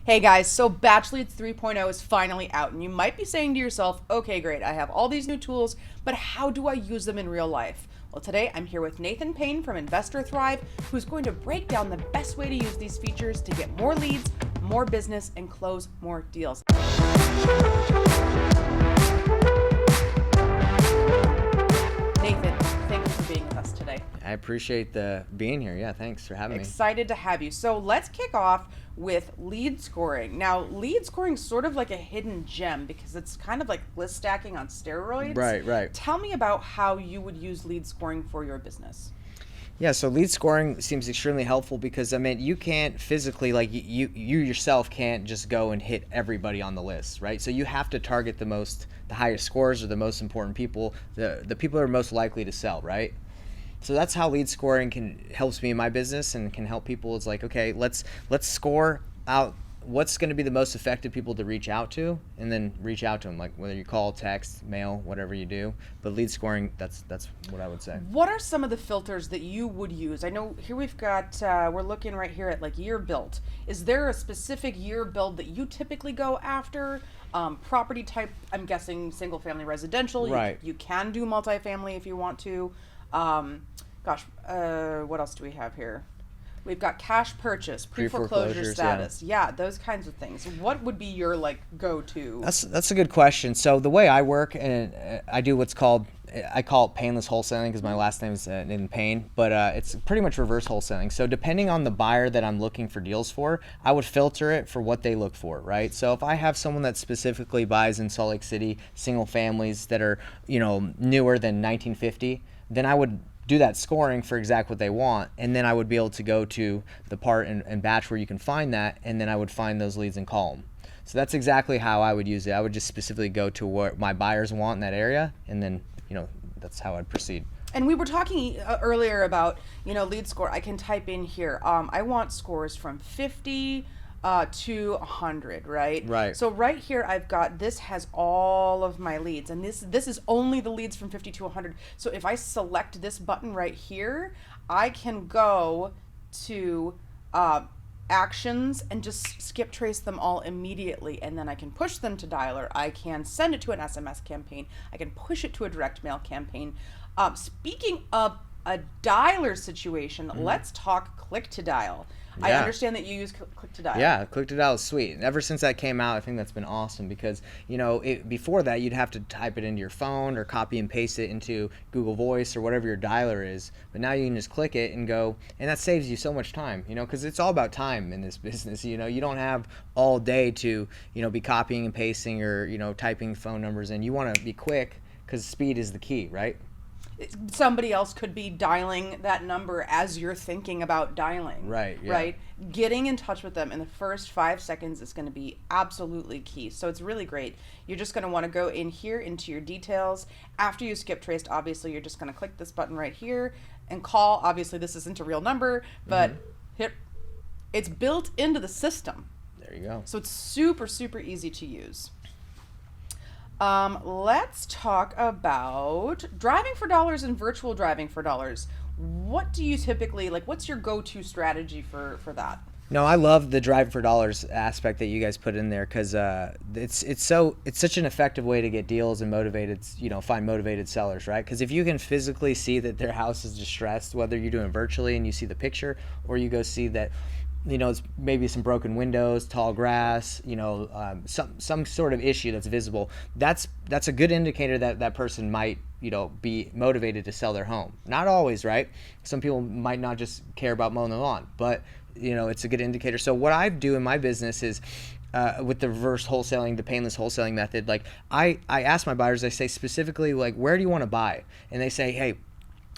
Hey guys, so BatchLeads 3.0 is finally out, and you might be saying to yourself, okay, great, I have all these new tools, but how do I use them in real life? Well, today I'm here with Nathan Payne from Investor Thrive, who's going to break down the best way to use these features to get more leads, more business, and close more deals. Nathan, thank you for being with us today. I appreciate the being here. Yeah, thanks for having me. Excited to have you. So let's kick off with lead scoring. Now, lead scoring is sort of like a hidden gem because it's kind of like list stacking on steroids. Right. Tell me about how you would use lead scoring for your business. Yeah, so lead scoring seems extremely helpful because you can't physically, like you yourself can't just go and hit everybody on the list, right? So you have to target the highest scores or the most important people, the people that are most likely to sell, right? So that's how lead scoring helps me in my business and can help people. It's like, okay, let's score out what's going to be the most effective people to reach out to, and then reach out to them, like whether you call, text, mail, whatever you do. But lead scoring, that's what I would say. What are some of the filters that you would use? I know here we've got, we're looking right here at like year built. Is there a specific year build that you typically go after? Property type, I'm guessing single family residential. Right. You can do multifamily if you want to. What else do we have here? We've got cash purchase, pre-foreclosure status. Yeah, those kinds of things. What would be your go-to? That's a good question. So the way I work, and I do I call it painless wholesaling because my last name is in Payne, but it's pretty much reverse wholesaling. So depending on the buyer that I'm looking for deals for, I would filter it for what they look for, right? So if I have someone that specifically buys in Salt Lake City single families that are, newer than 1950, then I would do that scoring for exactly what they want, and then I would be able to go to the part and batch where you can find that, and then I would find those leads and call them. So that's exactly how I would use it. I would just specifically go to what my buyers want in that area, and then that's how I'd proceed. And we were talking earlier about lead score. I can type in here. I want scores from 50 to 100, right? Right. So right here, I've got, this has all of my leads, and this is only the leads from 50 to 100. So if I select this button right here, I can go to actions and just skip trace them all immediately, and then I can push them to dialer. I can send it to an SMS campaign. I can push it to a direct mail campaign. Speaking of a dialer situation, let's talk click to dial. Yeah. I understand that you use click to dial. Yeah, click to dial is sweet. And ever since that came out, I think that's been awesome because, before that, you'd have to type it into your phone or copy and paste it into Google Voice or whatever your dialer is. But now you can just click it and go, and that saves you so much time, because it's all about time in this business. You don't have all day to, be copying and pasting or, typing phone numbers in. You want to be quick because speed is the key, right? Somebody else could be dialing that number as you're thinking about dialing. Right, yeah. Right? Getting in touch with them in the first 5 seconds is going to be absolutely key. So it's really great. You're just going to want to go in here into your details. After you skip traced, obviously, you're just going to click this button right here and call. Obviously, this isn't a real number, but it's built into the system. There you go. So it's super, super easy to use. Let's talk about driving for dollars and virtual driving for dollars. What do you typically, what's your go-to strategy for that? No, I love the drive for dollars aspect that you guys put in there because it's such an effective way to get deals and find motivated sellers, right? Because if you can physically see that their house is distressed, whether you're doing it virtually and you see the picture, or you go see that it's maybe some broken windows, tall grass, some sort of issue that's visible. That's a good indicator that that person might, be motivated to sell their home. Not always, right? Some people might not just care about mowing the lawn, but it's a good indicator. So what I do in my business is with the reverse wholesaling, the painless wholesaling method, I ask my buyers, I say specifically, where do you want to buy? And they say, hey,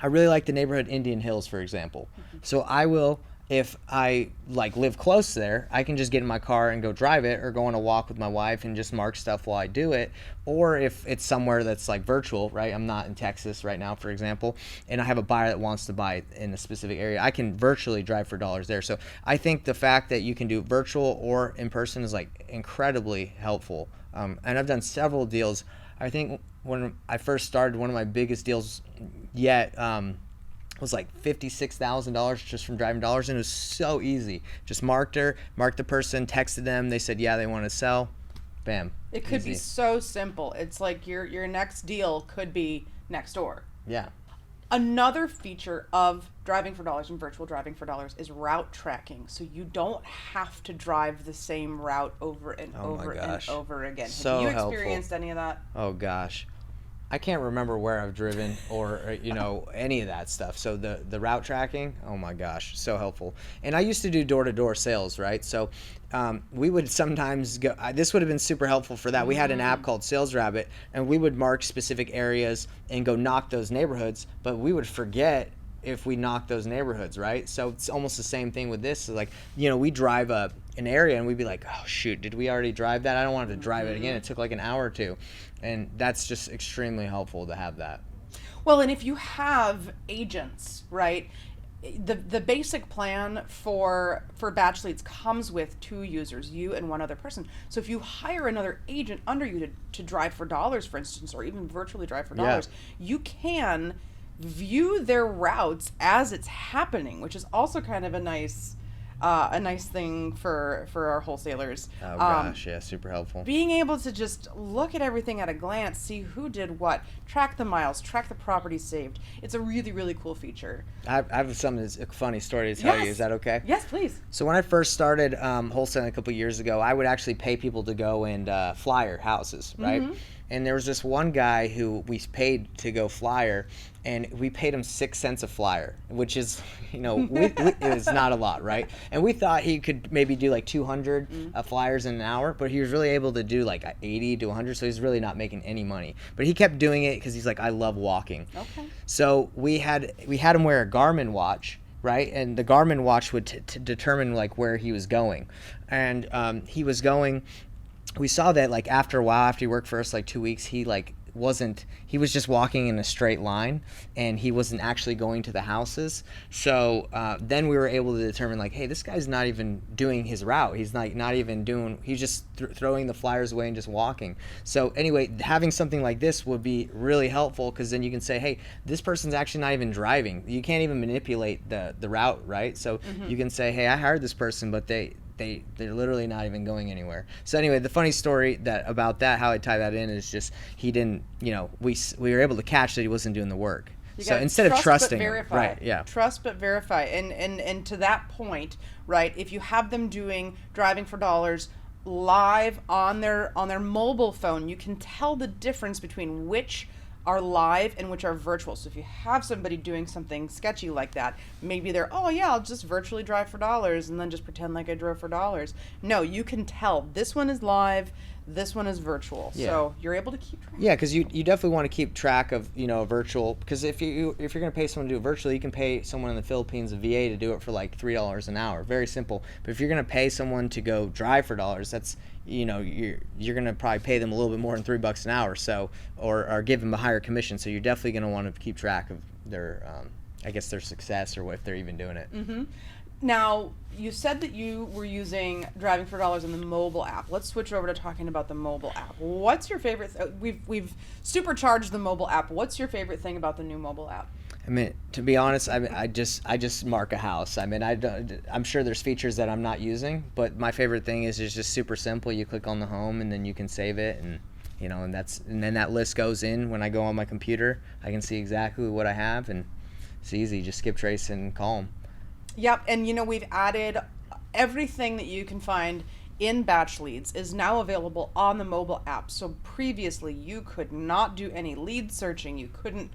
I really like the neighborhood Indian Hills, for example. So I will, if I live close there, I can just get in my car and go drive it, or go on a walk with my wife and just mark stuff while I do it. Or if it's somewhere that's virtual, right? I'm not in Texas right now, for example, and I have a buyer that wants to buy in a specific area, I can virtually drive for dollars there. So I think the fact that you can do virtual or in person is incredibly helpful. And I've done several deals. I think when I first started, one of my biggest deals yet, was like $56,000 just from driving dollars, and it was so easy. Just marked the person, texted them, they said yeah they want to sell, bam. It could Easy. be so simple. It's like your next deal could be next door. Yeah. Another feature of driving for dollars and virtual driving for dollars is route tracking. So you don't have to drive the same route over and over and over again. So Have you helpful. experienced any of that? Oh gosh, I can't remember where I've driven or any of that stuff. So the route tracking, oh my gosh, so helpful. And I used to do door-to-door sales, right? So we would sometimes go, this would have been super helpful for that. We had an app called Sales Rabbit, and we would mark specific areas and go knock those neighborhoods, but we would forget if we knock those neighborhoods, right? So it's almost the same thing with this. So like, we drive up an area and we'd be like, oh shoot, did we already drive that? I don't want to drive it again. It took like an hour or two. And that's just extremely helpful to have that. Well, and if you have agents, right, the basic plan for BatchLeads comes with 2 users, you and one other person. So if you hire another agent under you to drive for dollars, for instance, or even virtually drive for dollars, you can view their routes as it's happening, which is also kind of a nice thing for our wholesalers. Oh gosh, yeah, super helpful. Being able to just look at everything at a glance, see who did what, track the miles, track the properties saved. It's a really, really cool feature. I have a funny story to tell you. Is that okay? Yes, please. So when I first started wholesaling a couple years ago, I would actually pay people to go and flyer houses, right? And there was this one guy who we paid to go flyer, and we paid him 6 cents a flyer, which is, it was not a lot, right? And we thought he could maybe do like 200 flyers in an hour, but he was really able to do like 80 to 100, so he's really not making any money. But he kept doing it because he's like, I love walking. Okay. So we had him wear a Garmin watch, right? And the Garmin watch would determine like where he was going. And he was going, we saw that like after a while, after he worked for us like 2 weeks, he was just walking in a straight line, and he wasn't actually going to the houses. So then we were able to determine like, hey, this guy's not even doing his route. He's not even doing, he's just throwing the flyers away and just walking. So anyway, having something like this would be really helpful, because then you can say, hey, this person's actually not even driving. You can't even manipulate the route, right? So you can say, hey, I hired this person, but they're literally not even going anywhere. So anyway, the funny story about that, how I tie that in, is just he didn't, we were able to catch that he wasn't doing the work. So instead of trusting him, right? Yeah. Trust but verify, and to that point, right? If you have them doing driving for dollars live on their mobile phone, you can tell the difference between which are live and which are virtual. So if you have somebody doing something sketchy like that, maybe they're, oh yeah, I'll just virtually drive for dollars and then just pretend like I drove for dollars. No, you can tell this one is live, this one is virtual. Yeah. So you're able to keep track. Yeah, because you definitely want to keep track of virtual, because if you're going to pay someone to do it virtually, you can pay someone in the Philippines, a VA, to do it for like $3 an hour. Very simple. But if you're going to pay someone to go drive for dollars, that's you're going to probably pay them a little bit more than $3 an hour, so or give them a higher commission. So you're definitely going to want to keep track of their their success, or if they're even doing it. Now, you said that you were using driving for dollars in the mobile app. Let's switch over to talking about the mobile app. What's your favorite? We've supercharged the mobile app. What's your favorite thing about the new mobile app? I mean, to be honest, I just mark a house. I mean, I'm sure there's features that I'm not using, but my favorite thing is just super simple. You click on the home, and then you can save it, and and then that list goes in. When I go on my computer, I can see exactly what I have, and it's easy. Just skip trace and call them. Yep, and we've added everything that you can find in BatchLeads is now available on the mobile app. So previously, you could not do any lead searching. You couldn't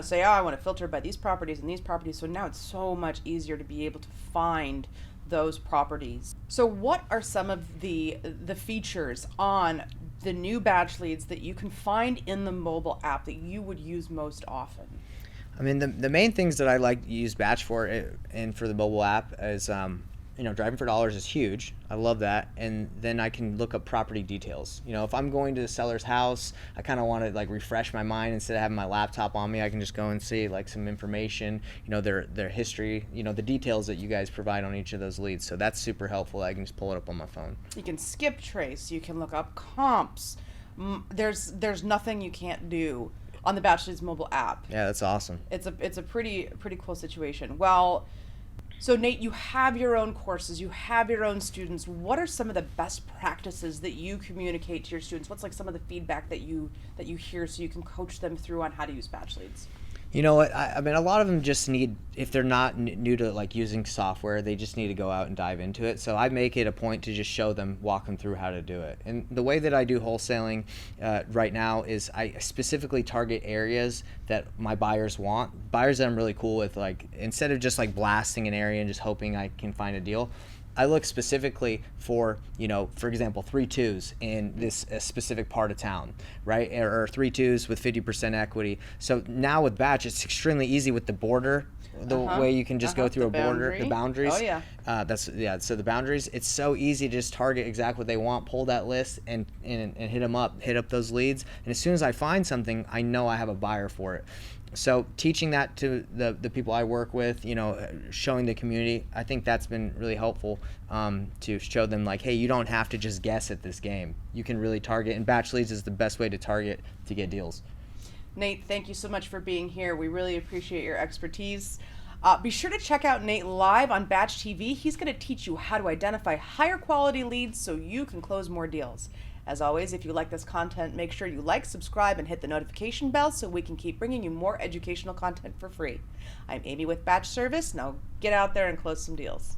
say, oh, I want to filter by these properties and these properties. So now it's so much easier to be able to find those properties. So what are some of the features on the new BatchLeads that you can find in the mobile app that you would use most often? I mean, the main things that I like to use Batch for and for the mobile app is, driving for dollars is huge. I love that. And then I can look up property details. If I'm going to the seller's house, I kind of want to like refresh my mind. Instead of having my laptop on me, I can just go and see like some information, their history, the details that you guys provide on each of those leads. So that's super helpful. I can just pull it up on my phone. You can skip trace. You can look up comps. There's nothing you can't do on the BatchLeads mobile app. Yeah, that's awesome. It's a pretty cool situation. Well, so Nate, you have your own courses, you have your own students. What are some of the best practices that you communicate to your students? What's like some of the feedback that you hear so you can coach them through on how to use BatchLeads? You know what? I mean, a lot of them just need, if they're not new to like using software, they just need to go out and dive into it. So I make it a point to just show them, walk them through how to do it. And the way that I do wholesaling right now is I specifically target areas that my buyers want. Buyers that I'm really cool with, like instead of just like blasting an area and just hoping I can find a deal, I look specifically for, you know, for example, 3.2s in this specific part of town, right? Or 3.2s with 50% equity. So now with Batch, it's extremely easy with the border, the way you can just go through a border, the boundaries. Oh yeah. So the boundaries, it's so easy to just target exactly what they want, pull that list and hit them up, hit up those leads. And as soon as I find something, I know I have a buyer for it. So teaching that to the people I work with, you know, showing the community, I think that's been really helpful to show them like, hey, you don't have to just guess at this game. You can really target, and BatchLeads is the best way to target to get deals. Nate, thank you so much for being here. We really appreciate your expertise. Be sure to check out Nate live on BatchTV. He's going to teach you how to identify higher quality leads so you can close more deals. As always, if you like this content, make sure you like, subscribe, and hit the notification bell so we can keep bringing you more educational content for free. I'm Amy with Batch Service. Now get out there and close some deals.